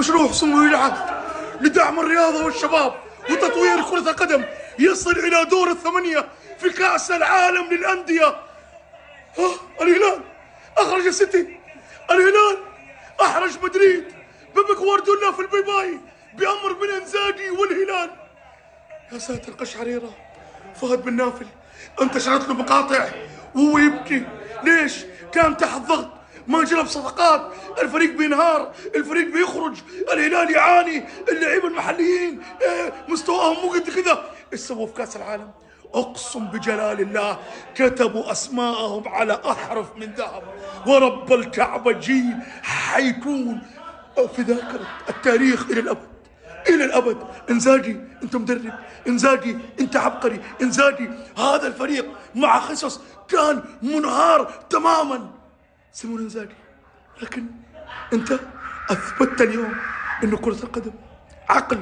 مشروع سمو العهد لدعم الرياضة والشباب وتطوير كرة القدم يصل إلى دور الثمانية في كأس العالم للأندية. الهلال أخرج السيتي، الهلال أحرج مدريد، بيب جوارديولا في البيباي بأمر من إنزاجي والهلال. يا ساتر قشعريرة. فهد بن نافل انتشرت له مقاطع وهو يبكي. ليش؟ كان تحت ضغط، ما جلب صفقات، الفريق بينهار، الفريق بيخرج، الهلال يعاني، اللعيبه المحليين مستواهم مو قد كذا. ايش سووا في كاس العالم؟ اقسم بجلال الله كتبوا اسماءهم على احرف من ذهب، ورب الكعبه جيل حيكون في ذاكره التاريخ الى الابد الى الابد. انزاجي انت مدرب، انزاجي انت عبقري، انزاجي هذا الفريق مع خصص كان منهار تماما. سيمون انزاجي، لكن انت اثبتت اليوم انه كرة القدم عقل.